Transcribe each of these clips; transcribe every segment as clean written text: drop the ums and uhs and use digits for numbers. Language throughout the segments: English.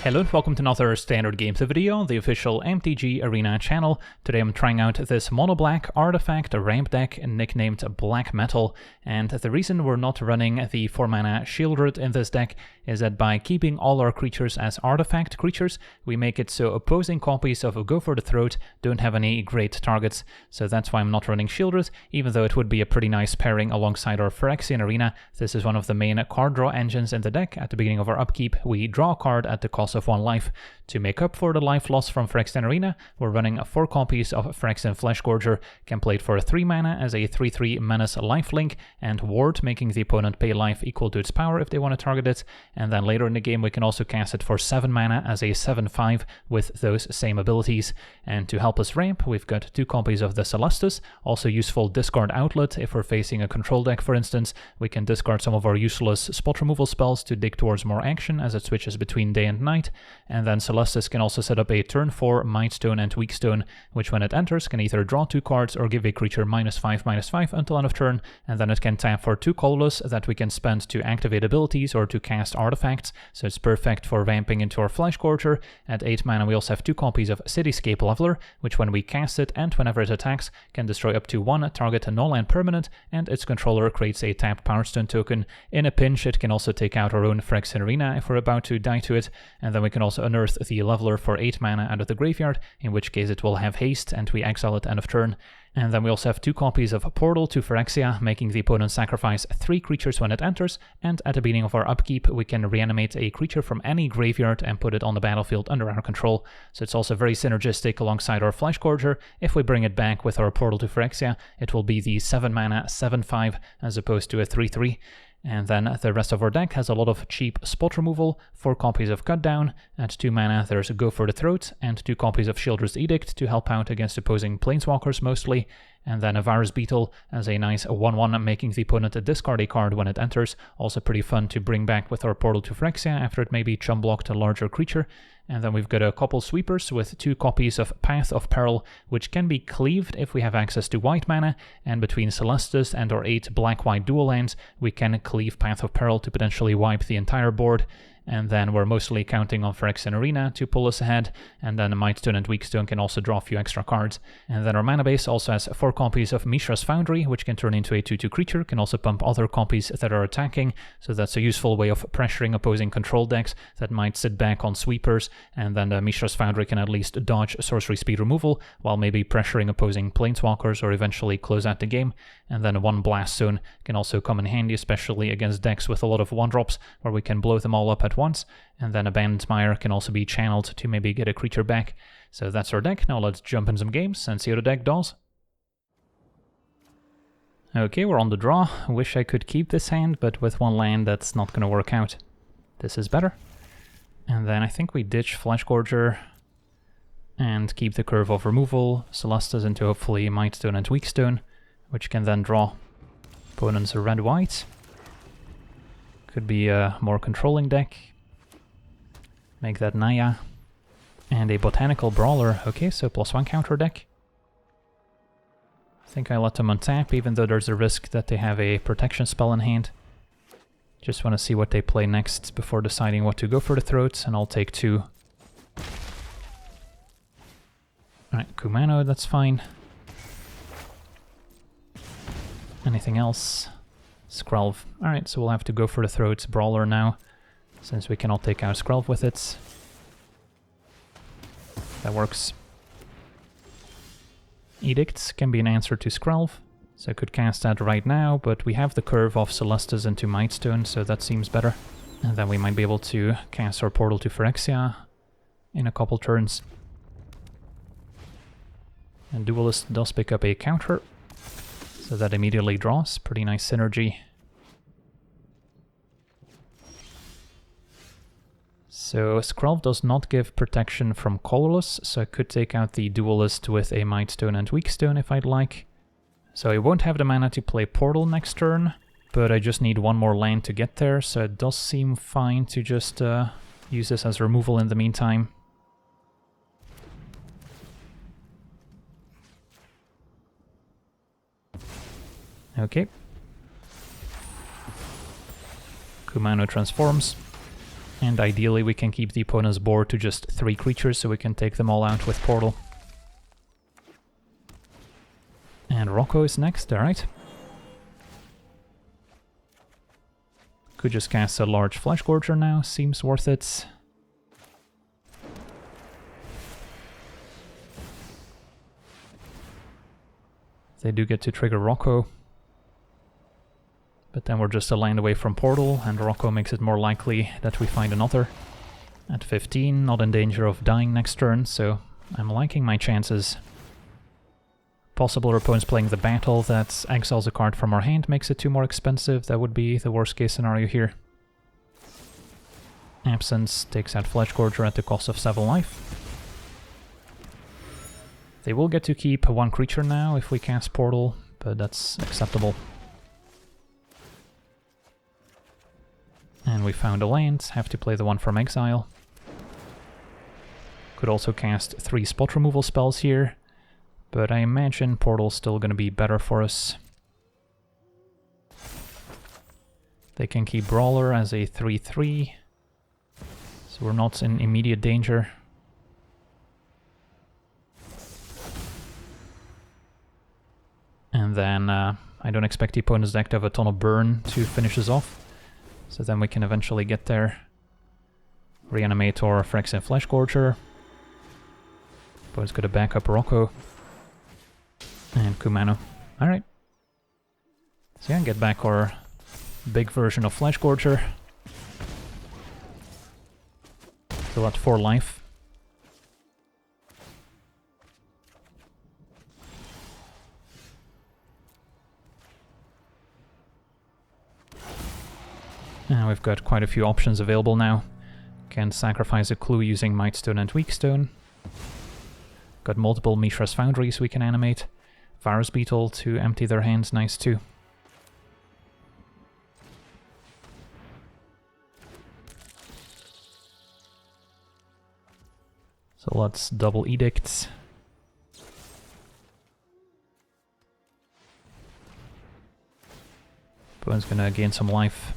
Hello and welcome to another Standard Games video on the official MTG Arena channel. Today I'm trying out this mono-black artifact ramp deck nicknamed Black Metal, and the reason we're not running the 4-mana Shieldred in this deck is that by keeping all our creatures as artifact creatures, we make it so opposing copies of Go for the Throat don't have any great targets, so that's why I'm not running Shieldred, even though it would be a pretty nice pairing alongside our Phyrexia in Arena. This is one of the main card draw engines in the deck. At the beginning of our upkeep, we draw a card at the cost of 1 life. To make up for the life loss from Phyrexia Arena, we're running 4 copies of Phyrexia Fleshgorger, can play it for 3 mana as a 3/3 Menace lifelink, and Ward, making the opponent pay life equal to its power if they want to target it, and then later in the game we can also cast it for 7 mana as a 7/5 with those same abilities. And to help us ramp, we've got 2 copies of the Celestus, also useful discard outlet. If we're facing a control deck, for instance, we can discard some of our useless spot removal spells to dig towards more action as it switches between day and night. And then Celestus can also set up a turn 4 Mightstone and Weakstone, which when it enters can either draw 2 cards or give a creature -5/-5 until end of turn, and then it can tap for 2 colorless that we can spend to activate abilities or to cast artifacts, so it's perfect for ramping into our Fleshgorger. At 8 mana we also have 2 copies of Cityscape Leveler, which when we cast it and whenever it attacks can destroy up to 1 target non-land permanent, and its controller creates a tapped Power Stone token. In a pinch it can also take out our own Phyrexia Arena if we're about to die to it, and then we can also unearth the Leveler for 8 mana out of the graveyard, in which case it will have haste and we exile it end of turn. And then we also have 2 copies of Portal to Phyrexia, making the opponent sacrifice 3 creatures when it enters, and at the beginning of our upkeep we can reanimate a creature from any graveyard and put it on the battlefield under our control. So it's also very synergistic alongside our Fleshgorger. If we bring it back with our Portal to Phyrexia, it will be the 7 mana 7/5 as opposed to a 3/3. And then the rest of our deck has a lot of cheap spot removal, 4 copies of Cut Down. At 2 mana there's a Go for the Throat, and 2 copies of Shieldred's Edict to help out against opposing planeswalkers mostly, and then a Virus Beetle as a nice 1/1, making the opponent discard a card when it enters. Also pretty fun to bring back with our Portal to Phyrexia after it maybe chum blocked a larger creature. And then we've got a couple sweepers with 2 copies of Path of Peril, which can be cleaved if we have access to white mana, and between Celestus and our 8 black-white dual lands, we can cleave Path of Peril to potentially wipe the entire board. And then we're mostly counting on Phyrexia Arena to pull us ahead, and then Mightstone and Weakstone can also draw a few extra cards. And then our mana base also has 4 copies of Mishra's Foundry, which can turn into a 2/2 creature, can also pump other copies that are attacking, so that's a useful way of pressuring opposing control decks that might sit back on sweepers, and then the Mishra's Foundry can at least dodge sorcery speed removal, while maybe pressuring opposing planeswalkers or eventually close out the game. And then 1 Blast Zone can also come in handy, especially against decks with a lot of 1-drops, where we can blow them all up at once. And then Abandoned Mire can also be channeled to maybe get a creature back. So that's our deck. Now let's jump in some games and see how the deck does. Okay, we're on the draw. Wish I could keep this hand, but with 1 land that's not going to work out. This is better. And then I think we ditch Fleshgorger and keep the Curve of Removal, Celestus into hopefully Mightstone and Weakstone, which can then draw opponents a red-white. Could be a more controlling deck. Make that Naya. And a Botanical Brawler. Okay, so +1 counter deck. I think I let them untap, even though there's a risk that they have a protection spell in hand. Just want to see what they play next before deciding what to go for the throat, and I'll take 2. Alright, Kumano, that's fine. Anything else? Skrelv. Alright, so we'll have to go for the Throat's Brawler now, since we cannot take out Skrelv with it. That works. Edicts can be an answer to Skrelv, so I could cast that right now, but we have the curve of Celestus into Mightstone, so that seems better. And then we might be able to cast our Portal to Phyrexia in a couple turns. And Duelist does pick up a counter, so that immediately draws. Pretty nice synergy. So Skrelv does not give protection from colorless, so I could take out the Duelist with a Mightstone and Weakstone if I'd like. So I won't have the mana to play Portal next turn, but I just need 1 more land to get there, so it does seem fine to just use this as removal in the meantime. Okay. Kumano transforms. And ideally we can keep the opponent's board to just 3 creatures so we can take them all out with Portal. And Rocco is next, alright. Could just cast a large Flesh Gorger now, seems worth it. They do get to trigger Rocco. But then we're just a land away from Portal, and Rocco makes it more likely that we find another. At 15, not in danger of dying next turn, so I'm liking my chances. Possible our opponent's playing the Battle that exiles a card from our hand, makes it 2 more expensive. That would be the worst case scenario here. Absence takes out Flesh Gorger at the cost of 7 life. They will get to keep 1 creature now if we cast Portal, but that's acceptable. And we found a land, have to play the one from exile. Could also cast 3 spot removal spells here, but I imagine Portal's still going to be better for us. They can keep Brawler as a 3/3, so we're not in immediate danger. And then I don't expect the opponent's deck to have a ton of burn to finish us off. So then we can eventually get there. Reanimator, Phyrexia, Flesh Gorger. Opponent's got to back up Rocco. And Kumano. Alright. So yeah, get back our big version of Flesh Gorger. Still at 4 life. Now we've got quite a few options available now. Can sacrifice a clue using Mightstone and Weakstone. Got multiple Mishra's Foundries we can animate. Virus Beetle to empty their hands, nice too. So let's double Edicts. Opponent's gonna gain some life.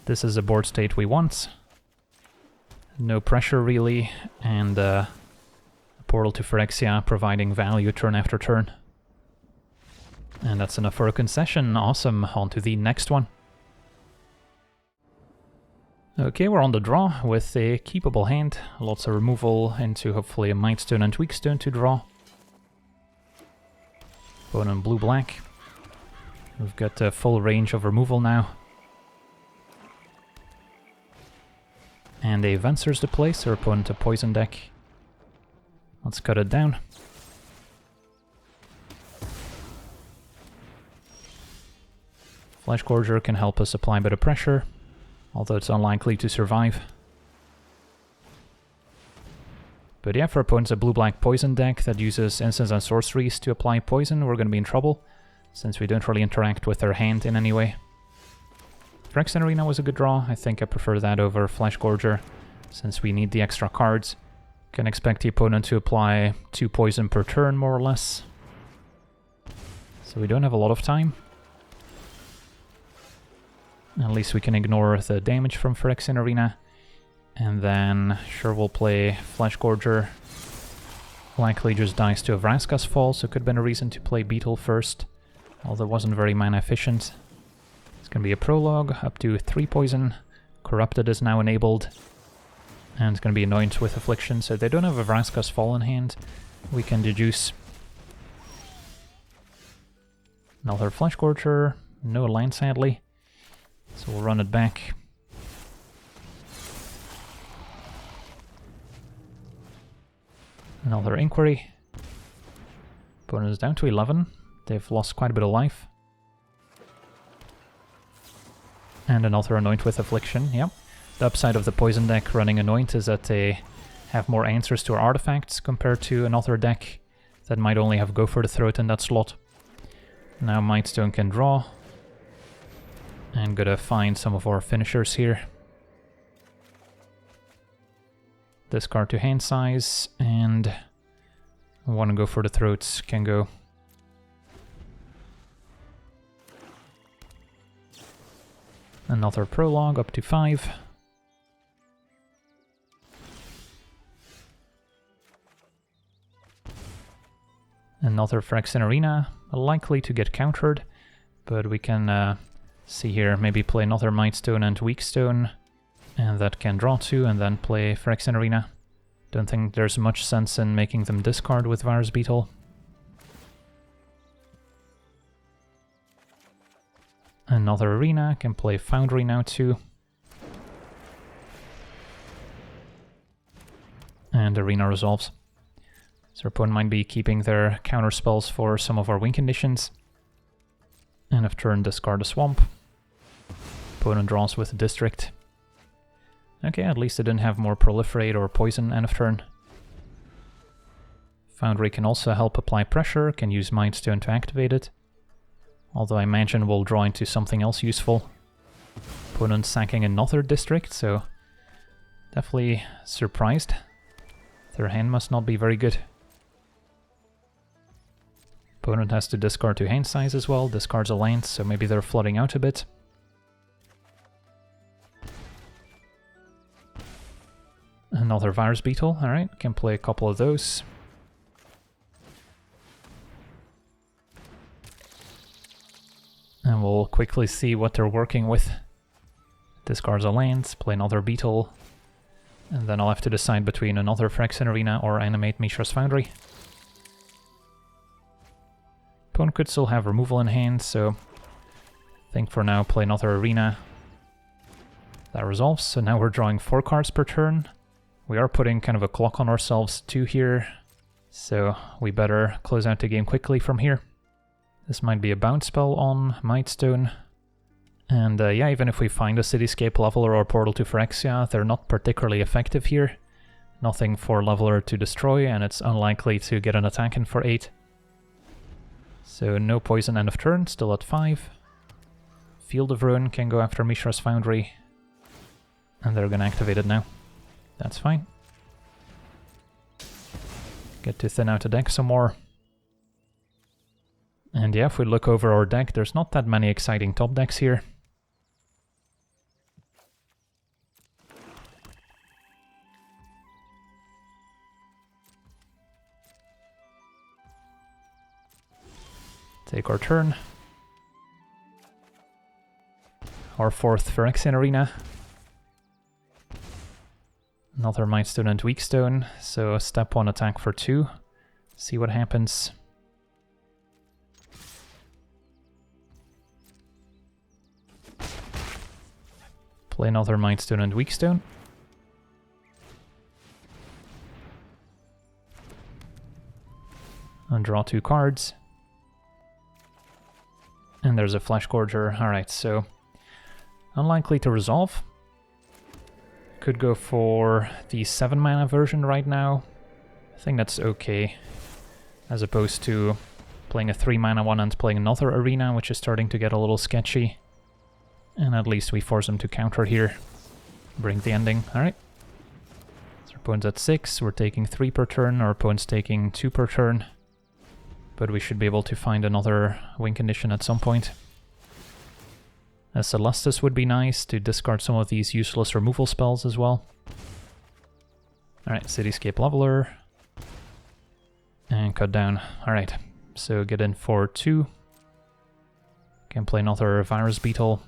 This is a board state we want. No pressure really, and a Portal to Phyrexia providing value turn after turn. And that's enough for a concession. Awesome, on to the next one. Okay, we're on the draw with a keepable hand. Lots of removal into hopefully a Mightstone and Weakstone to draw. Opponent blue-black. We've got a full range of removal now. And a Venser's to play, so our opponent a poison deck. Let's cut it down. Flesh Gorger can help us apply a bit of pressure, although it's unlikely to survive. But yeah, for opponents a blue-black poison deck that uses instants and sorceries to apply poison, we're going to be in trouble, since we don't really interact with their hand in any way. Phyrexia Arena was a good draw. I think I prefer that over Flesh Gorger, since we need the extra cards. Can expect the opponent to apply 2 poison per turn, more or less. So we don't have a lot of time. At least we can ignore the damage from Phyrexia Arena. And then, sure, we'll play Flesh Gorger. Likely just dies to a Vraska's Fall, so could have been a reason to play Beetle first, although it wasn't very mana efficient. It's going to be a prologue, up to 3 poison. Corrupted is now enabled. And it's going to be Anoint with Affliction, so they don't have a Vraska's Fall in hand. We can deduce. Another Flesh Gorger, no land sadly. So we'll run it back. Another Inquiry. Opponent is down to 11. They've lost quite a bit of life. And another Anoint with Affliction, yep. The upside of the poison deck running Anoint is that they have more answers to our artifacts compared to another deck that might only have Go for the Throat in that slot. Now Mightstone can draw. And gotta find some of our finishers here. Discard to hand size, and wanna go for the Throats, can go. Another Prologue up to 5. Another Phyrexia Arena, likely to get countered, but we can see here, maybe play another Mightstone and Weakstone, and that can draw 2, and then play Phyrexia Arena. Don't think there's much sense in making them discard with Virus Beetle. Another Arena, can play Foundry now too. And Arena resolves. So our opponent might be keeping their counter spells for some of our win conditions. End of turn, discard a Swamp. Opponent draws with District. Okay, at least it didn't have more Proliferate or Poison end of turn. Foundry can also help apply pressure, can use Mightstone to activate it. Although I imagine we'll draw into something else useful. Opponent sacking another District, so definitely surprised. Their hand must not be very good. Opponent has to discard 2 hand size as well, discards a land, so maybe they're flooding out a bit. Another Virus Beetle, alright, can play a couple of those. And we'll quickly see what they're working with. Discards a land, play another Beetle, and then I'll have to decide between another Phyrexia Arena or animate Mishra's Foundry. Opponent could still have removal in hand, so I think for now play another Arena. That resolves, so now we're drawing 4 cards per turn. We are putting kind of a clock on ourselves too here, so we better close out the game quickly from here. This might be a bounce spell on Mightstone. And yeah, even if we find a Cityscape Leveler or Portal to Phyrexia, they're not particularly effective here. Nothing for Leveler to destroy, and it's unlikely to get an attack in for 8. So no poison end of turn, still at 5. Field of Ruin can go after Mishra's Foundry. And they're gonna activate it now. That's fine. Get to thin out the deck some more. And yeah, if we look over our deck, there's not that many exciting top decks here. Take our turn. Our 4th Phyrexia Arena. Another Mightstone and Weakstone, so step 1 attack for 2. See what happens. Play another Mightstone and Weakstone. And draw 2 cards. And there's a Flesh Gorger. Alright, so unlikely to resolve. Could go for the 7 mana version right now. I think that's okay. As opposed to playing a 3 mana one and playing another Arena, which is starting to get a little sketchy. And at least we force them to counter here. Bring the ending. Alright. So our opponent's at 6. We're taking 3 per turn. Our opponent's taking 2 per turn. But we should be able to find another win condition at some point. A Celestus would be nice to discard some of these useless removal spells as well. Alright, Cityscape Leveler. And cut down. Alright, so get in for 2. Can play another Virus Beetle.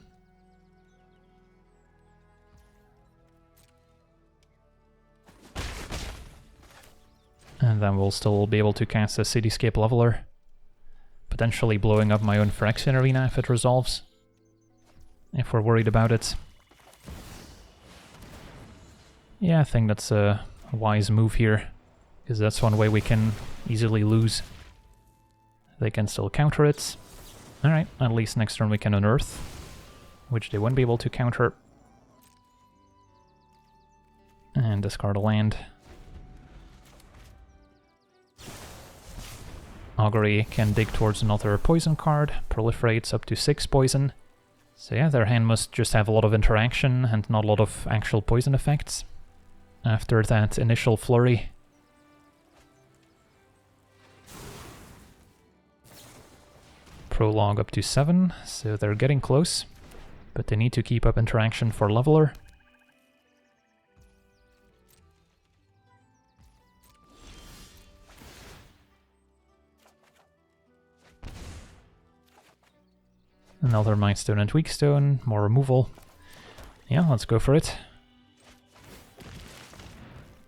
And then we'll still be able to cast a Cityscape Leveler. Potentially blowing up my own Phyrexia Arena if it resolves. If we're worried about it. Yeah, I think that's a wise move here. Because that's one way we can easily lose. They can still counter it. Alright, at least next turn we can unearth. Which they wouldn't be able to counter. And discard a land. Augury can dig towards another poison card, proliferates up to 6 poison. So yeah, their hand must just have a lot of interaction and not a lot of actual poison effects. After that initial flurry. Prologue up to 7, so they're getting close. but they need to keep up interaction for Leveler. Another Mightstone and Weakstone, more removal. Yeah, let's go for it.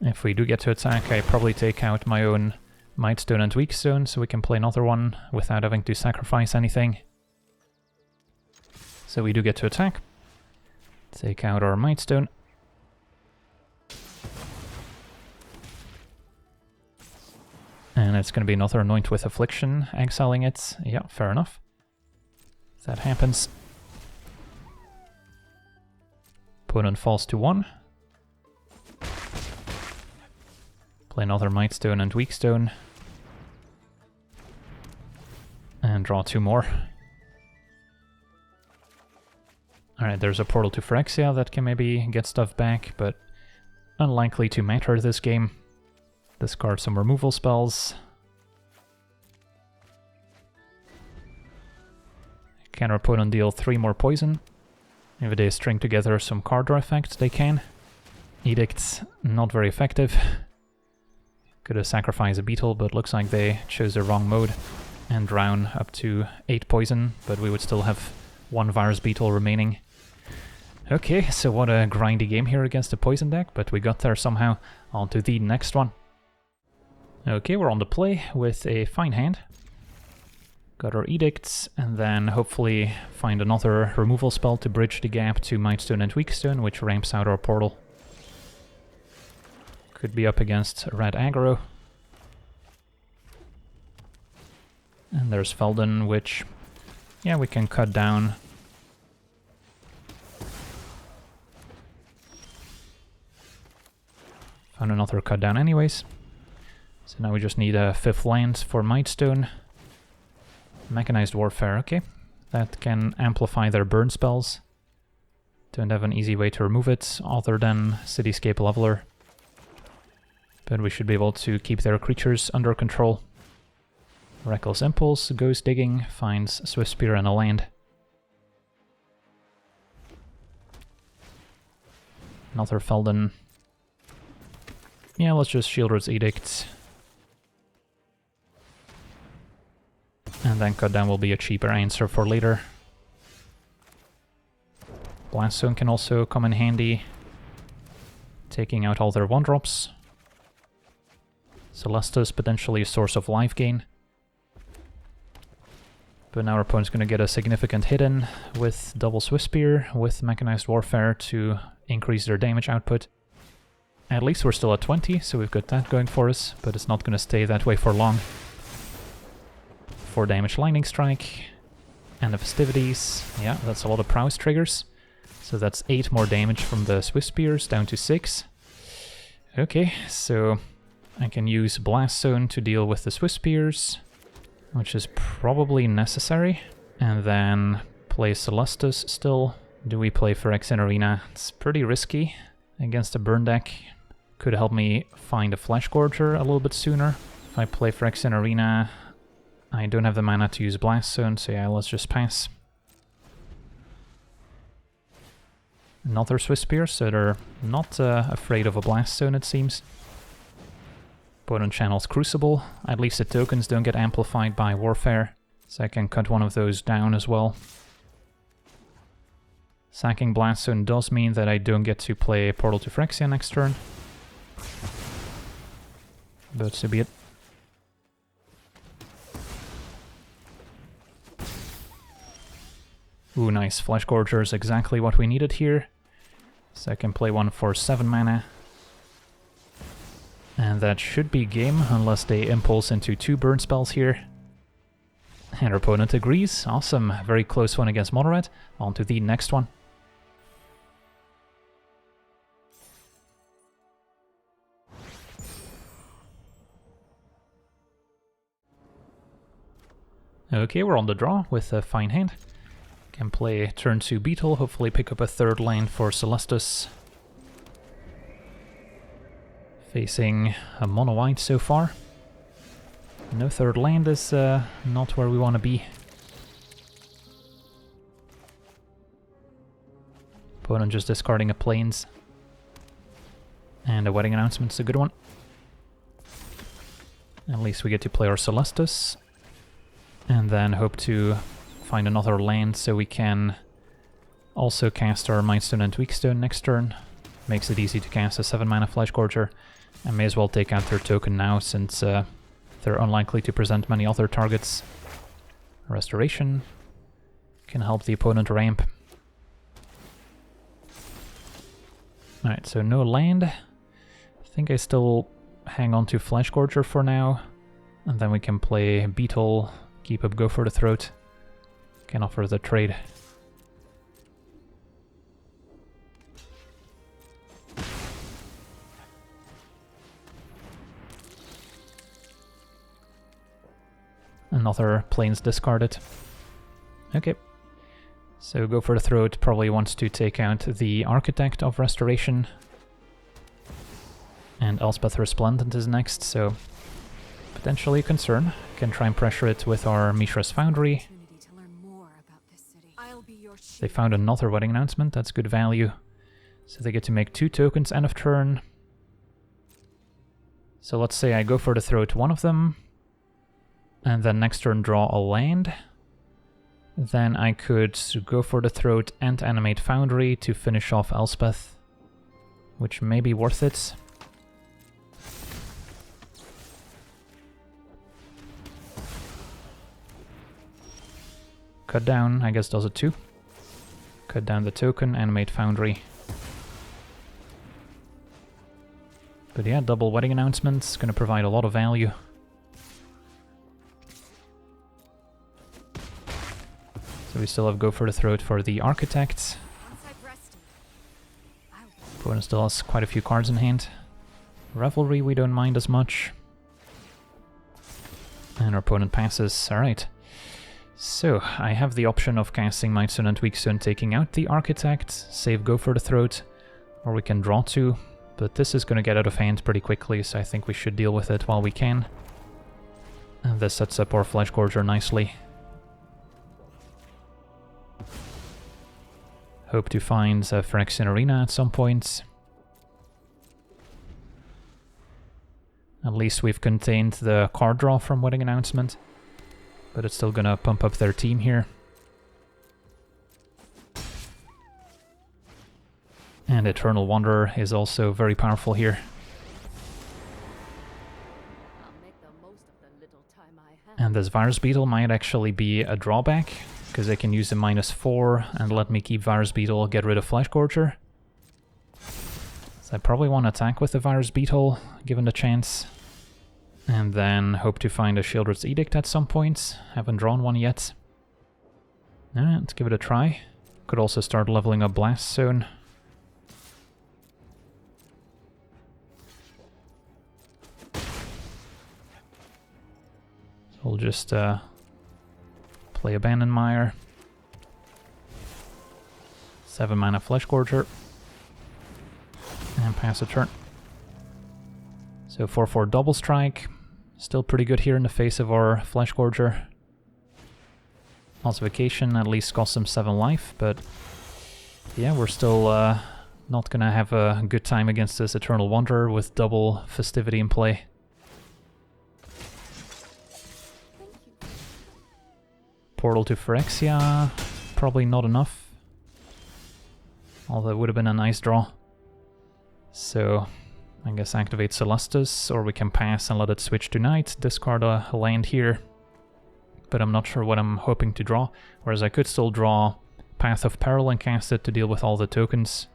If we do get to attack, I probably take out my own Mightstone and Weakstone so we can play another one without having to sacrifice anything. So we do get to attack. Take out our Mightstone. And it's going to be another Anoint with Affliction, exiling it. Yeah, fair enough. That happens. Opponent falls to 1. Play another Mightstone and Weakstone. And draw 2 more. Alright, there's a portal to Phyrexia that can maybe get stuff back, but unlikely to matter this game. Discard some removal spells. Can our opponent deal 3 more poison? If they string together some card draw effects, they can. Edicts, not very effective. Could have sacrificed a beetle, but looks like they chose the wrong mode and drown up to 8 poison, but we would still have 1 virus beetle remaining. Okay, so what a grindy game here against a poison deck, but we got there somehow. On to the next one. Okay, we're on the play with a fine hand. Got our edicts, and then hopefully find another removal spell to bridge the gap to Mightstone and Weakstone, which ramps out our portal. Could be up against red aggro. And there's Felden, which, yeah, we can cut down. Found another cut down anyways. So now we just need a 5th land for Mightstone. Mechanized Warfare, okay. That can amplify their burn spells. Don't have an easy way to remove it other than Cityscape Leveler. But we should be able to keep their creatures under control. Reckless Impulse goes digging, finds Swift Spear and a land. Another Felden. Yeah, let's just Shieldred's Edict. And then cut down will be a cheaper answer for later. Blast Zone can also come in handy, taking out all their 1-drops. Celestus, potentially a source of life gain. But now our opponent's going to get a significant hit in with double Swift Spear, with Mechanized Warfare to increase their damage output. At least we're still at 20, so we've got that going for us, but it's not going to stay that way for long. 4 damage Lightning Strike, and the Festivities. Yeah, that's a lot of prowess triggers. So that's 8 more damage from the Swift Spears, down to 6. Okay, so I can use Blast Zone to deal with the Swift Spears, which is probably necessary. And then play Celestus still. Do we play Phyrexia Arena? It's pretty risky against a burn deck. Could help me find a Flesh Gorger a little bit sooner. If I play Phyrexia Arena, I don't have the mana to use Blast Zone, so yeah, let's just pass. Another Swift Spear, so they're not afraid of a Blast Zone, it seems. Opponent channels Crucible. At least the tokens don't get amplified by Warfare, so I can cut one of those down as well. Sacking Blast Zone does mean that I don't get to play Portal to Phyrexia next turn. But so be it. Ooh, nice. Flesh Gorger is exactly what we needed here. So I can play one for 7 mana. And that should be game, unless they impulse into 2 burn spells here. And our opponent agrees. Awesome. Very close one against Mono Red. On to the next one. Okay, we're on the draw with a fine hand. Can play turn 2 Beetle, hopefully pick up a 3rd land for Celestus. Facing a mono white so far. No 3rd land is not where we want to be. Opponent just discarding a Plains. And a wedding announcement's a good one. At least we get to play our Celestus. And then hope to find another land so we can also cast our Mightstone and Weakstone next turn. Makes it easy to cast a 7-mana Fleshgorger. And may as well take out their token now, since they're unlikely to present many other targets. Restoration can help the opponent ramp. Alright, so no land. I think I still hang on to Fleshgorger for now. And then we can play Beetle, keep up Go for the Throat. Can offer the trade. Another Plains discarded. Okay. So Go for the Throat probably wants to take out the Architect of Restoration. And Elspeth Resplendent is next, so potentially a concern. Can try and pressure it with our Mishra's Foundry. They found another wedding announcement, that's good value. So they get to make 2 tokens end of turn. So let's say I Go for the Throat one of them. And then next turn draw a land. Then I could Go for the Throat and animate Foundry to finish off Elspeth, which may be worth it. Cut down, I guess does it too. Cut down the token, animate Foundry. But yeah, double wedding announcements, gonna provide a lot of value. So we still have Go for the Throat for the Architect. Opponent still has quite a few cards in hand. Revelry we don't mind as much. And our opponent passes, alright. So, I have the option of casting Mightstone and Weakstone, taking out the Architect, save Go for the Throat, or we can draw 2, but this is going to get out of hand pretty quickly, so I think we should deal with it while we can. And this sets up our Fleshgorger nicely. Hope to find Phyrexia Arena at some point. At least we've contained the card draw from Wedding Announcement. But it's still gonna pump up their team here. And Eternal Wanderer is also very powerful here. And this Virus Beetle might actually be a drawback, because they can use a -4 and let me keep Virus Beetle, get rid of Fleshgorger. So I probably want to attack with the Virus Beetle, given the chance. And then hope to find a Sheoldred's Edict at some point. Haven't drawn one yet. Let's give it a try. Could also start leveling up Blast Zone. So we'll just play Abandon Mire. 7 mana Fleshgorger. And pass a turn. So 4/4 double strike. Still pretty good here in the face of our Fleshgorger. Ossification at least costs them 7 life, but yeah, we're still not gonna have a good time against this Eternal Wanderer with double Festivity in play. Portal to Phyrexia, probably not enough. Although it would have been a nice draw. So I guess activate Celestus, or we can pass and let it switch to Night, discard a land here. But I'm not sure what I'm hoping to draw, whereas I could still draw Path of Peril and cast it to deal with all the tokens.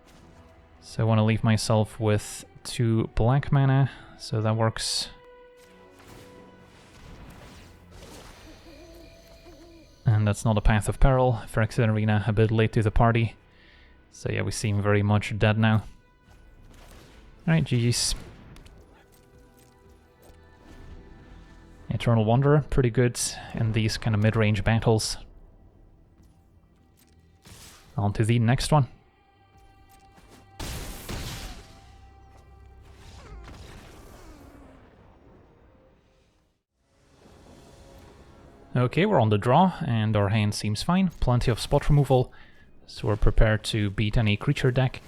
So I want to leave myself with 2 black mana, so that works. And that's not a Path of Peril. Phyrexia Arena a bit late to the party. So yeah, we seem very much dead now. Alright, GG's. Eternal Wanderer, pretty good in these kind of mid-range battles. On to the next one. Okay, we're on the draw, and our hand seems fine. Plenty of spot removal. So we're prepared to beat any creature deck.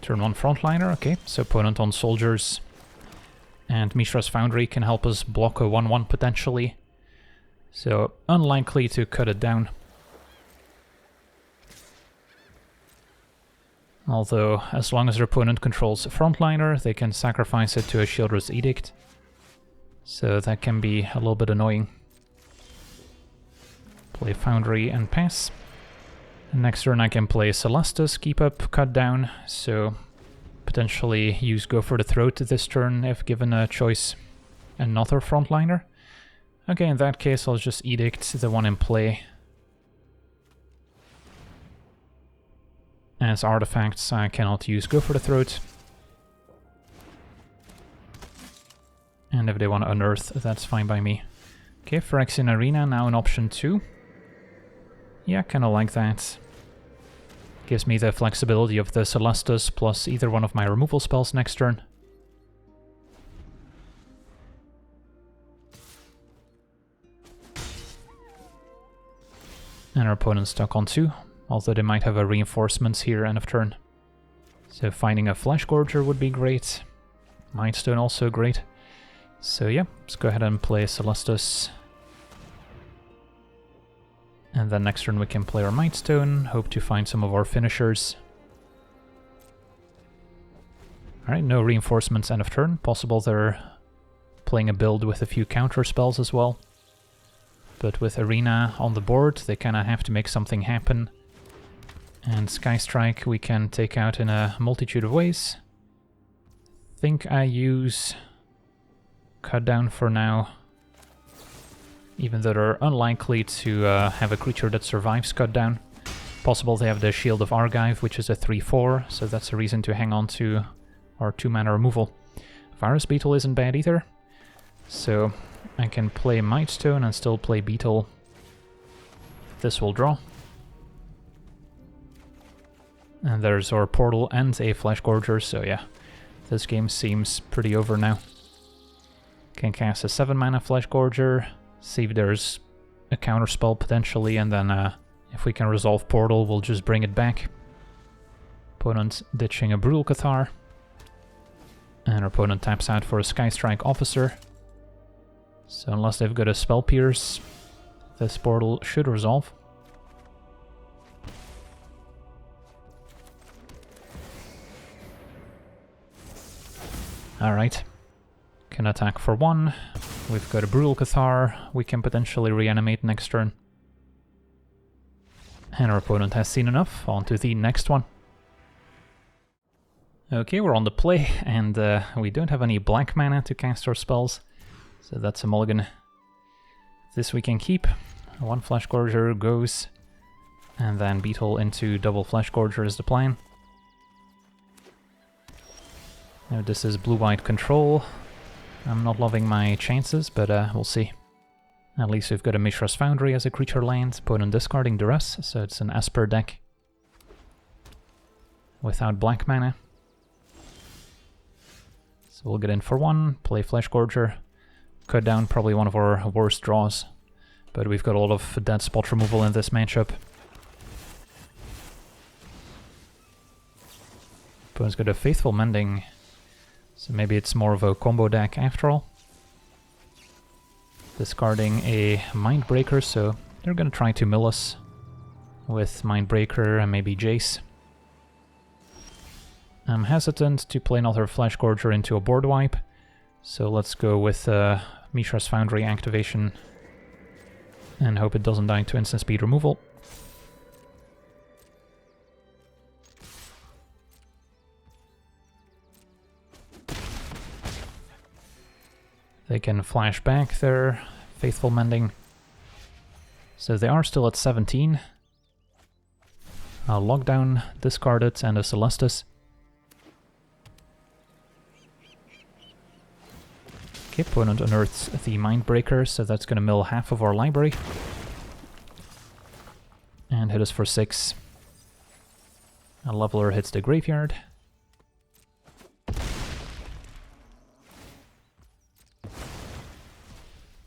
Turn 1 frontliner, okay, so opponent on soldiers. And Mishra's Foundry can help us block a 1-1 potentially. So unlikely to cut it down. Although, as long as their opponent controls frontliner, they can sacrifice it to a Shieldred's Edict. So that can be a little bit annoying. Play Foundry and pass. And next turn I can play Celestus, keep up, cut down, so potentially use Go for the Throat this turn if given a choice. Another frontliner. Okay, in that case I'll just Edict the one in play. As artifacts I cannot use Go for the Throat. And if they want to unearth, that's fine by me. Okay, Phyrexia Arena now in option 2. Yeah, kinda like that. Gives me the flexibility of the Celestus plus either one of my removal spells next turn. And our opponent's stuck on 2, although they might have a reinforcements here end of turn. So finding a Flesh Gorger would be great. Mightstone also great. So yeah, let's go ahead and play Celestus. And then next turn we can play our Mightstone, hope to find some of our finishers. Alright, no reinforcements end of turn. Possible they're playing a build with a few counter spells as well. But with Arena on the board, they kinda have to make something happen. And Sky Strike we can take out in a multitude of ways. Think I use Cut Down for now. Even though they're unlikely to have a creature that survives Cut Down. Possible they have the Shield of Argive, which is a 3/4, so that's a reason to hang on to our 2-mana removal. Virus Beetle isn't bad either, so I can play Mightstone and still play Beetle. This will draw. And there's our Portal and a Flesh Gorger, so yeah, this game seems pretty over now. Can cast a 7-mana Flesh Gorger. See if there's a counterspell potentially, and then if we can resolve Portal, we'll just bring it back. Opponent ditching a Brutal Cathar. And our opponent taps out for a Sky Strike Officer. So unless they've got a Spell Pierce, this Portal should resolve. Alright. Can attack for 1. We've got a Brutal Cathar, we can potentially reanimate next turn. And our opponent has seen enough, on to the next one. Okay, we're on the play, and we don't have any black mana to cast our spells, so that's a mulligan. This we can keep. 1 Flesh Gorger goes, and then Beetle into double Flesh Gorger is the plan. Now this is blue-white control. I'm not loving my chances, but we'll see. At least we've got a Mishra's Foundry as a creature land, opponent discarding Duress, so it's an Esper deck. Without black mana. So we'll get in for 1, play Flesh Gorger. Cut Down, probably one of our worst draws. But we've got a lot of dead spot removal in this matchup. Opponent's got a Faithful Mending. So maybe it's more of a combo deck after all. Discarding a Mindbreaker, so they're gonna try to mill us with Mindbreaker and maybe Jace. I'm hesitant to play another Flesh Gorger into a board wipe, so let's go with Mishra's Foundry activation and hope it doesn't die to instant speed removal. They can flash back their Faithful Mending. So they are still at 17. Lockdown, discard it, and a Celestus. Okay, opponent unearths the Mindbreaker, so that's going to mill half of our library. And hit us for 6. A Leveler hits the graveyard.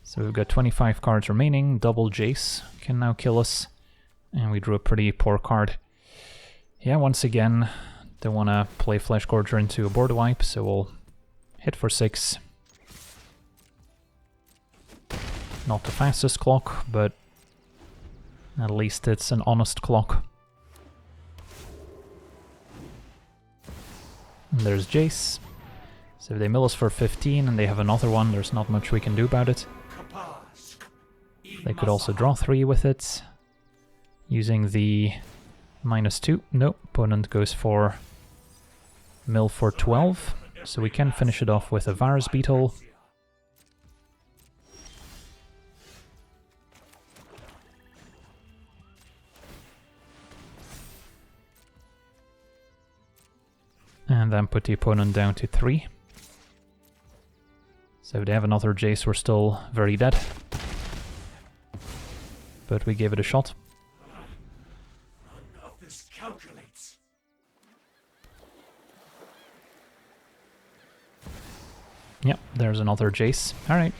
So we've got 25 cards remaining, double Jace can now kill us, and we drew a pretty poor card. Yeah, once again, don't want to play Flesh Gorger into a board wipe, so we'll hit for 6. Not the fastest clock, but at least it's an honest clock. And there's Jace. So if they mill us for 15 and they have another one, there's not much we can do about it. They could also draw 3 with it, using the -2. Nope, opponent goes for mill for 12, so we can finish it off with a Varus Beetle. And then put the opponent down to 3. So if they have another Jace, we're still very dead. But we gave it a shot. Yep, there's another Jace. Alright.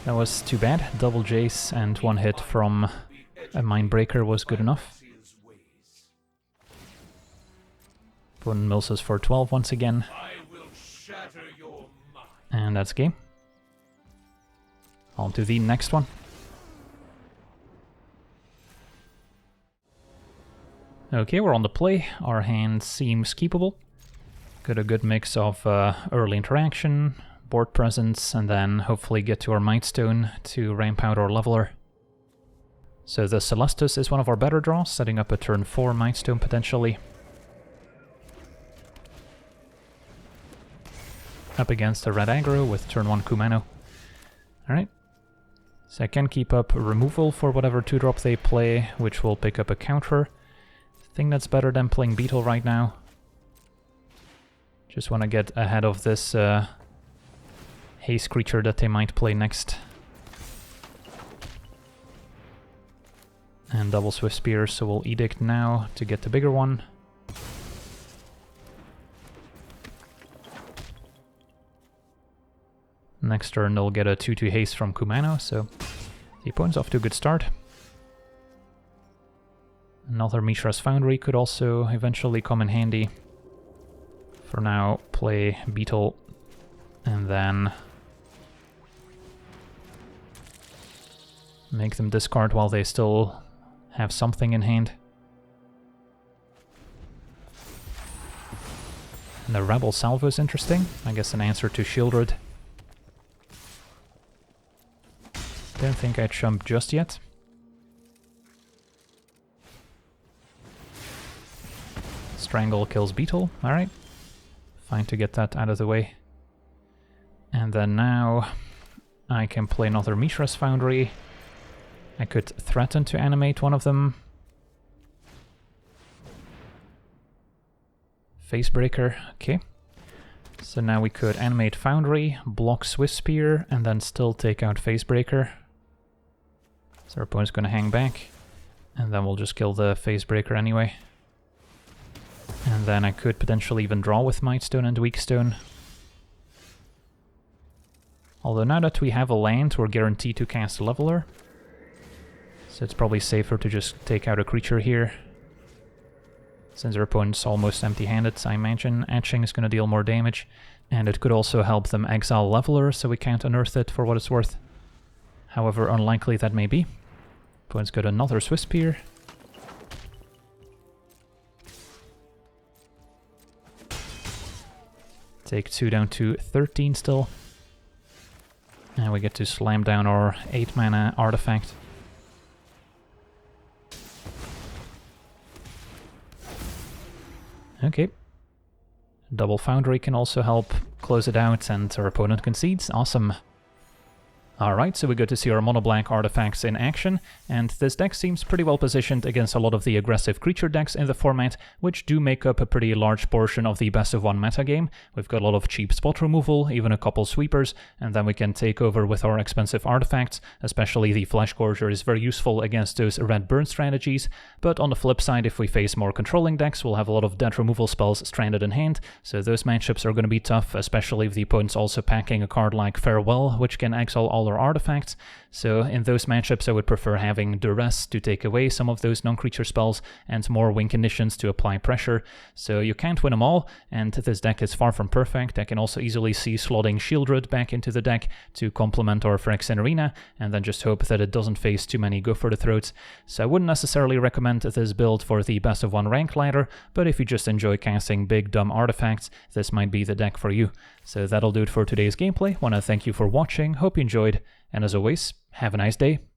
That was too bad. Double Jace and 1 hit from a Mindbreaker was good enough. Opponent mills us for 12 once again. And that's game. On to the next one. Okay, we're on the play. Our hand seems keepable. Got a good mix of early interaction, board presence, and then hopefully get to our Mightstone to ramp out our leveler. So the Celestus is one of our better draws, setting up a turn 4 Mightstone potentially. Up against a red aggro with turn 1 Kumano. Alright. So I can keep up removal for whatever 2-drop they play, which will pick up a counter. I think that's better than playing Beetle right now. Just want to get ahead of this haste creature that they might play next. And double Swift Spear, so we'll Edict now to get the bigger one. Next turn they'll get a 2/2 haste from Kumano, so the opponent's off to a good start. Another Mishra's Foundry could also eventually come in handy. For now, play Beetle, and then make them discard while they still have something in hand. And the Rebel Salvo is interesting. I guess an answer to Shieldred. Don't think I'd jump just yet. Strangle kills Beetle, alright. Fine to get that out of the way. And then now I can play another Mishra's Foundry. I could threaten to animate one of them. Facebreaker, okay. So now we could animate Foundry, block Swift Spear, and then still take out Facebreaker. So our opponent's gonna hang back, and then we'll just kill the Facebreaker anyway. And then I could potentially even draw with Mightstone and Weakstone. Although now that we have a land, we're guaranteed to cast a Leveler. So it's probably safer to just take out a creature here. Since our opponent's almost empty-handed, I imagine Etching is going to deal more damage. And it could also help them exile Leveler, so we can't unearth it for what it's worth. However unlikely that may be. Opponent's got another Swift Spear. Take 2 down to 13 still. And we get to slam down our 8-mana artifact. Okay. Double Foundry can also help close it out, and our opponent concedes. Awesome. Alright, so we get to see our mono-black artifacts in action, and this deck seems pretty well positioned against a lot of the aggressive creature decks in the format, which do make up a pretty large portion of the best-of-1 metagame. We've got a lot of cheap spot removal, even a couple sweepers, and then we can take over with our expensive artifacts, especially the Flesh Gorger is very useful against those red burn strategies, but on the flip side, if we face more controlling decks, we'll have a lot of dead removal spells stranded in hand, so those matchups are going to be tough, especially if the opponent's also packing a card like Farewell, which can exile all smaller artifacts. So in those matchups I would prefer having Duress to take away some of those non-creature spells and more win conditions to apply pressure. So you can't win them all, and this deck is far from perfect. I can also easily see slotting Shieldred back into the deck to complement our Phyrexia Arena, and then just hope that it doesn't face too many go for the throats. So I wouldn't necessarily recommend this build for the best of one rank ladder, but if you just enjoy casting big dumb artifacts, this might be the deck for you. So that'll do it for today's gameplay. Want to thank you for watching, hope you enjoyed, and as always, have a nice day.